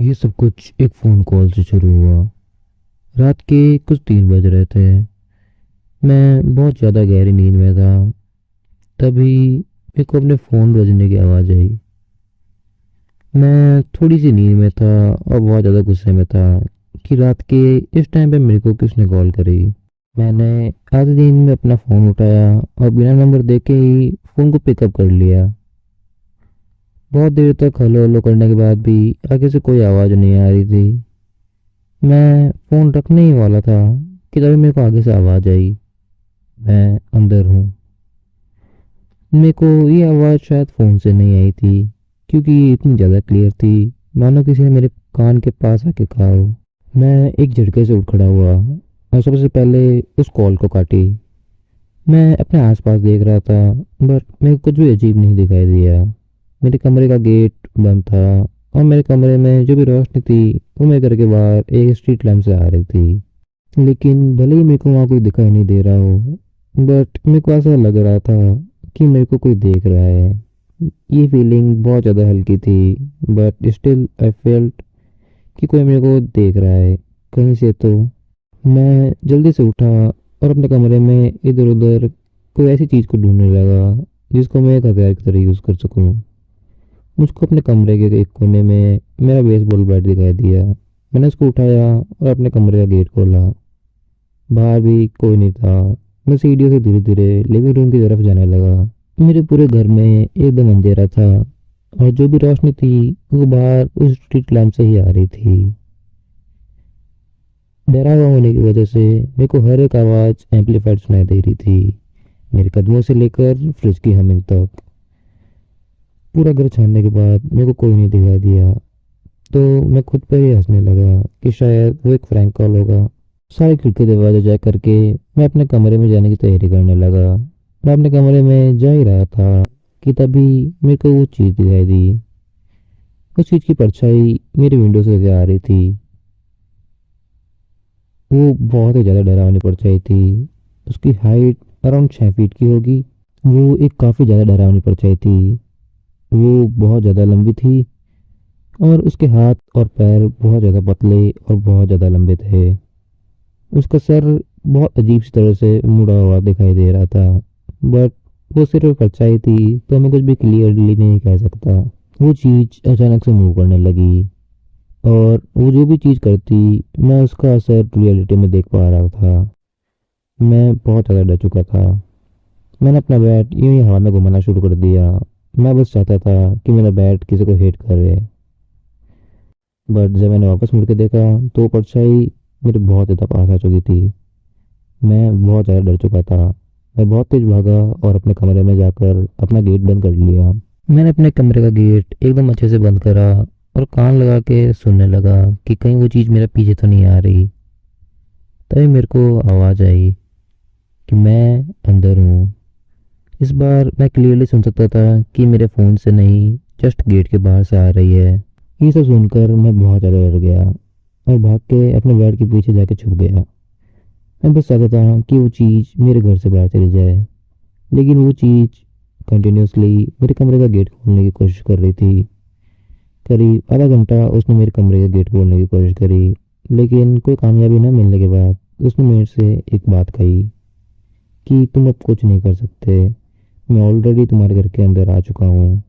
ये सब कुछ एक फ़ोन कॉल से शुरू हुआ। रात के कुछ 3 बज रहे थे। मैं बहुत ज़्यादा गहरी नींद में था। तभी मेरे को अपने फ़ोन बजने की आवाज़ आई। मैं थोड़ी सी नींद में था और बहुत ज़्यादा गुस्से में था कि रात के इस टाइम पे मेरे को किसने कॉल करी। मैंने आधे दिन में अपना फ़ोन उठाया और बिना नंबर देखे ही फ़ोन को पिकअप कर लिया। बहुत देर तक हेलो हेलो करने के बाद भी आगे से कोई आवाज़ नहीं आ रही थी। मैं फ़ोन रखने ही वाला था कि तभी मेरे को आगे से आवाज़ आई, मैं अंदर हूँ। मेरे को ये आवाज़ शायद फ़ोन से नहीं आई थी, क्योंकि ये इतनी ज़्यादा क्लियर थी, मानो किसी ने मेरे कान के पास आके कहा हो। मैं एक झटके से उठ खड़ा हुआ और सबसे पहले उस कॉल को काटी। मैं अपने आसपास देख रहा था, बट मेरे को कुछ भी अजीब नहीं दिखाई दिया। मेरे कमरे का गेट बंद था और मेरे कमरे में जो भी रोशनी थी वो मेरे घर के बाहर एक स्ट्रीट लैंप से आ रही थी। लेकिन भले ही मेरे को वहाँ कोई दिखाई नहीं दे रहा हो, बट मेरे को ऐसा लग रहा था कि मेरे को कोई देख रहा है। ये फीलिंग बहुत ज़्यादा हल्की थी, बट स्टिल आई फेल्ट कि कोई मेरे को देख रहा है कहीं से। तो मैं जल्दी से उठा और अपने कमरे में इधर उधर कोई ऐसी चीज़ को ढूंढने लगा जिसको मैं एक हथियार की तरह यूज़ कर सकूं। मुझको अपने कमरे के एक कोने में मेरा बेसबॉल बैट दिखाई दिया। मैंने उसको उठाया और अपने कमरे का गेट खोला। बाहर भी कोई नहीं था। मैं सीढ़ियों से धीरे धीरे लिविंग रूम की तरफ जाने लगा। मेरे पूरे घर में एकदम अंधेरा था और जो भी रोशनी थी वो बाहर उस स्ट्रीट लैंप से ही आ रही थी। डरा हुआ होने की वजह से मेरे को हर एक आवाज़ एम्पलीफाइड सुनाई दे रही थी, मेरे कदमों से लेकर फ्रिज की हमिंग तक। पूरा घर छानने के बाद मेरे को कोई नहीं दिखाई दिया, तो मैं खुद पर ही हंसने लगा कि शायद वो एक फ्रैंक कॉल होगा। सारे खिड़की दरवाजे चेक करके मैं अपने कमरे में जाने की तैयारी करने लगा। मैं अपने कमरे में जा ही रहा था कि तभी मेरे को वो चीज़ दिखाई दी। उस चीज़ की परछाई मेरी विंडो से आ रही थी। वो बहुत ही ज़्यादा डरावनी परछाई थी। उसकी हाइट अराउंड 6 फीट की होगी। वो एक काफ़ी ज़्यादा डरावनी परछाई थी। वो बहुत ज़्यादा लंबी थी और उसके हाथ और पैर बहुत ज़्यादा पतले और बहुत ज़्यादा लंबे थे। उसका सर बहुत अजीब सी तरह से मुड़ा हुआ दिखाई दे रहा था, बट वो सिर्फ परछाई थी तो मैं कुछ भी क्लियरली नहीं कह सकता। वो चीज़ अचानक से मूव करने लगी और वो जो भी चीज़ करती मैं उसका असर रियलिटी में देख पा रहा था। मैं बहुत ज़्यादा डर चुका था। मैंने अपना बैट यूं ही हवा में घुमाना शुरू कर दिया। मैं बस चाहता था कि मेरा बैट किसी को हिट करे, बट जब मैंने वापस मुड़ के देखा तो वो परछाई मेरे बहुत ज़्यादा पास आ चुकी थी। मैं बहुत ज़्यादा डर चुका था। मैं बहुत तेज भागा और अपने कमरे में जाकर अपना गेट बंद कर लिया। मैंने अपने कमरे का गेट एकदम अच्छे से बंद करा और कान लगा के सुनने लगा कि कहीं वो चीज़ मेरे पीछे तो नहीं आ रही। तभी मेरे को आवाज़ आई कि मैं अंदर हूँ। इस बार मैं क्लियरली सुन सकता था कि मेरे फ़ोन से नहीं, जस्ट गेट के बाहर से आ रही है। ये सब सुनकर मैं बहुत ज़्यादा डर गया और भाग के अपने बेड के पीछे जाके छुप गया। मैं बस चाहता था कि वो चीज़ मेरे घर से बाहर चली जाए, लेकिन वो चीज़ कंटिन्यूसली मेरे कमरे का गेट खोलने की कोशिश कर रही थी। करीब आधा घंटा उसने मेरे कमरे का गेट खोलने की कोशिश करी, लेकिन कोई कामयाबी न मिलने के बाद उसने मेरे से एक बात कही कि तुम अब कुछ नहीं कर सकते, मैं ऑलरेडी तुम्हारे घर के अंदर आ चुका हूँ।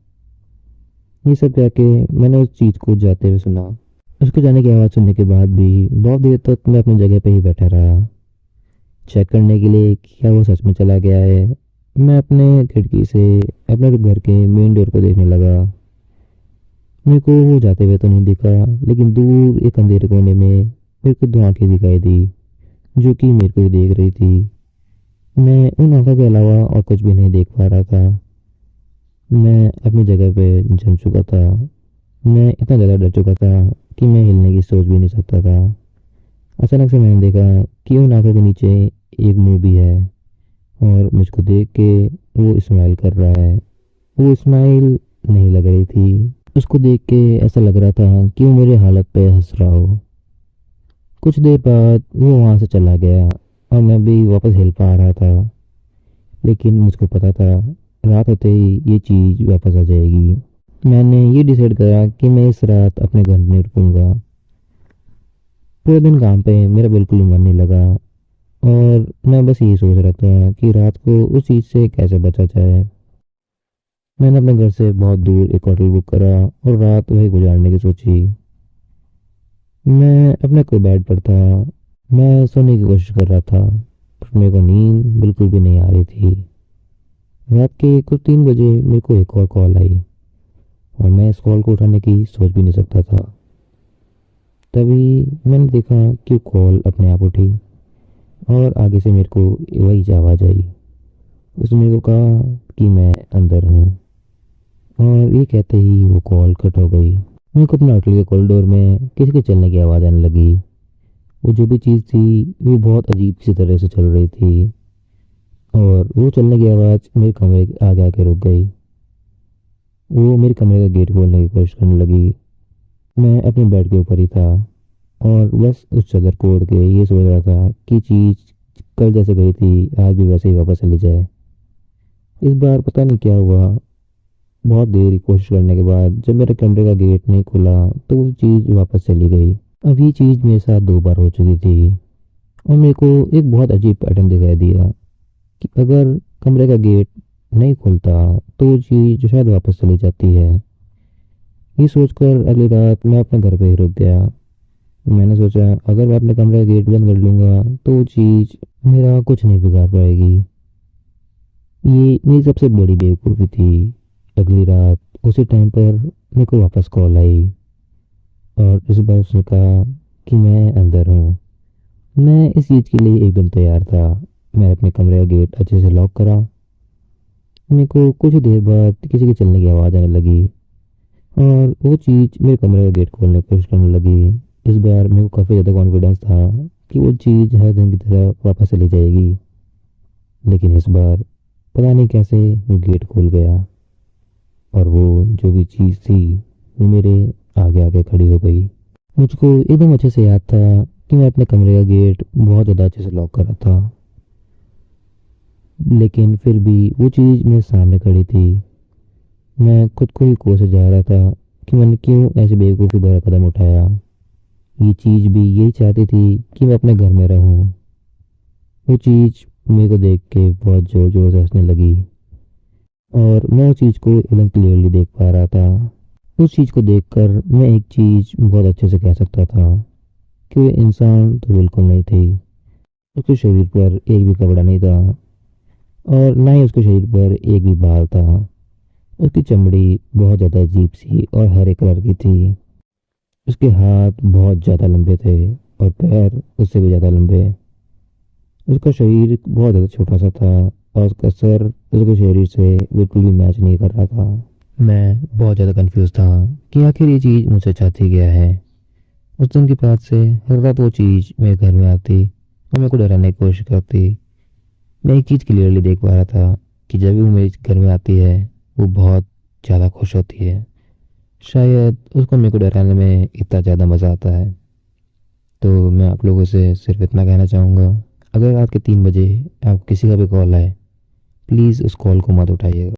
ये सब कह के मैंने उस चीज़ को जाते हुए सुना। उसके जाने की आवाज़ सुनने के बाद भी बहुत देर तक मैं अपनी जगह पे ही बैठा रहा, चेक करने के लिए कि क्या वो सच में चला गया है। मैं अपने खिड़की से अपने घर के मेन डोर को देखने लगा। मेरे को वो जाते हुए तो नहीं दिखा, लेकिन दूर एक अंधेरे कोने में मेरे को 2 आंखें दिखाई दी जो कि मेरे को ही देख रही थी। मैं उन आंखों के अलावा और कुछ भी नहीं देख पा रहा था। मैं अपनी जगह पे जम चुका था। मैं इतना ज़्यादा डर चुका था कि मैं हिलने की सोच भी नहीं सकता था। अचानक से मैंने देखा कि उन आंखों के नीचे एक मुंह भी है और मुझको देख के वो स्माइल कर रहा है। वो स्माइल नहीं लग रही थी। उसको देख के ऐसा लग रहा था कि वो मेरे हालत पे हंस रहा हो। कुछ देर बाद वो वहाँ से चला गया और मैं भी वापस हिल पा रहा था, लेकिन मुझको पता था रात होते ही ये चीज़ वापस आ जाएगी। मैंने ये डिसाइड करा कि मैं इस रात अपने घर नहीं रुकूंगा। पूरे दिन काम पे मेरा बिल्कुल भी मन नहीं लगा और मैं बस यही सोच रहा था कि रात को उस चीज़ से कैसे बचा जाए। मैंने अपने घर से बहुत दूर एक होटल बुक करा और रात वही गुजारने की सोची। मैं अपने को बेड पर था। मैं सोने की कोशिश कर रहा था पर मेरे को नींद बिल्कुल भी नहीं आ रही थी। रात के कुछ 3 बजे मेरे को एक और कॉल आई और मैं इस कॉल को उठाने की सोच भी नहीं सकता था। तभी मैंने देखा कि कॉल अपने आप उठी और आगे से मेरे को वही आवाज़ आई। उसने मेरे को कहा कि मैं अंदर हूँ और ये कहते ही वो कॉल कट हो गई। मेरे को अपने होटल के कॉरिडोर में किसी के चलने की आवाज़ आने लगी। वो जो भी चीज़ थी वो बहुत अजीब सी तरह से चल रही थी और वो चलने की आवाज़ मेरे कमरे के आगे आके रुक गई। वो मेरे कमरे का गेट खोलने की कोशिश करने लगी। मैं अपने बेड के ऊपर ही था और बस उस चादर को ओढ़ के ये सोच रहा था कि चीज़ कल जैसे गई थी आज भी वैसे ही वापस चली जाए। इस बार पता नहीं क्या हुआ, बहुत देर की कोशिश करने के बाद जब मेरे कमरे का गेट नहीं खुला तो वो चीज़ वापस चली गई। अब ये चीज़ मेरे साथ 2 बार हो चुकी थी और मेरे को एक बहुत अजीब पैटर्न दिखाई दिया कि अगर कमरे का गेट नहीं खुलता तो वो चीज़ शायद वापस चली जाती है। ये सोचकर अगली रात मैं अपने घर पे ही रुक गया। मैंने सोचा अगर मैं अपने कमरे का गेट बंद कर लूँगा तो वो चीज़ मेरा कुछ नहीं बिगाड़ पाएगी। ये मेरी सबसे बड़ी बेवकूफ़ी थी। अगली रात उसी टाइम पर मेरे को वापस कॉल आई और इस बार उसने कहा कि मैं अंदर हूँ। मैं इस चीज़ के लिए एकदम तैयार था। मैंने अपने कमरे का गेट अच्छे से लॉक करा। मेरे को कुछ देर बाद किसी के चलने की आवाज़ आने लगी और वो चीज़ मेरे कमरे का गेट खोलने की कोशिश करने लगी। इस बार मेरे को काफ़ी ज़्यादा कॉन्फिडेंस था कि वो चीज़ हर दिन की तरह वापस चली जाएगी। लेकिन इस बार पता नहीं कैसे वो गेट खुल गया और वो जो भी चीज़ थी वो मेरे आगे आके खड़ी हो गई। मुझको एकदम अच्छे से याद था कि मैं अपने कमरे का गेट बहुत ज़्यादा अच्छे से लॉक कर रहा था, लेकिन फिर भी वो चीज़ मेरे सामने खड़ी थी। मैं खुद को ही कोसे जा रहा था कि मैंने क्यों ऐसे बेवकूफ़ी भरा कदम उठाया। ये चीज़ भी यही चाहती थी कि मैं अपने घर में रहूं। वो चीज़ मेरे को देख के बहुत ज़ोर ज़ोर से हंसने लगी और मैं उस चीज़ को एकदम क्लियरली देख पा रहा था। उस चीज़ को देखकर मैं एक चीज़ बहुत अच्छे से कह सकता था कि वो इंसान तो बिल्कुल नहीं थी। उसके शरीर पर एक भी कपड़ा नहीं था और ना ही उसके शरीर पर एक भी बाल था। उसकी चमड़ी बहुत ज़्यादा अजीब सी और हरे कलर की थी। उसके हाथ बहुत ज़्यादा लंबे थे और पैर उससे भी ज़्यादा लंबे। उसका शरीर बहुत ज़्यादा छोटा सा था और उसका सर उसके शरीर से बिल्कुल भी मैच नहीं कर रहा था। मैं बहुत ज़्यादा कंफ्यूज था कि आखिर ये चीज़ मुझसे चाहती क्या है। उस दिन के बाद से हर रात वो चीज़ मेरे घर में आती और मेरे को डराने की कोशिश करती। मैं एक चीज़ क्लियरली देख पा रहा था कि जब भी वो मेरे घर में आती है वो बहुत ज़्यादा खुश होती है। शायद उसको मेरे को डराने में इतना ज़्यादा मज़ा आता है। तो मैं आप लोगों से सिर्फ इतना कहना चाहूँगा, अगर रात के 3 बजे आपको किसी का भी कॉल आए प्लीज़ उस कॉल को मत उठाइएगा।